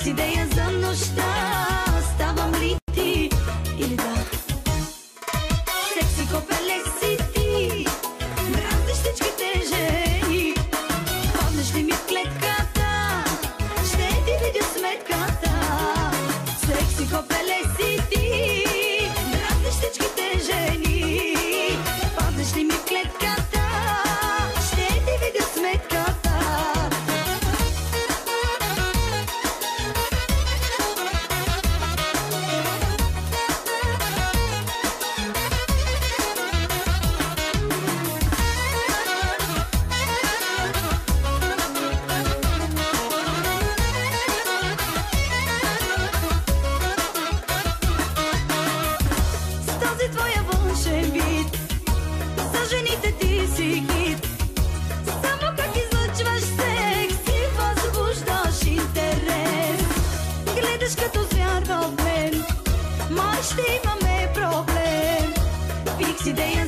Фикс идея за нощта, ставам ли ти или да? Секси копеле си ти, дразниш всичките жени. Паднеш ли ми в клетката, ще ти видя сметката. Секси копеле си ти, дразниш всичките жени. Паднеш ли ми в клетката, ще ти видя сметката. Жените ти си хит, само как излъчваш секси, възбуждаш интерес. Гледаш като звяр в мен, май ще имаме проблем. Фикс идея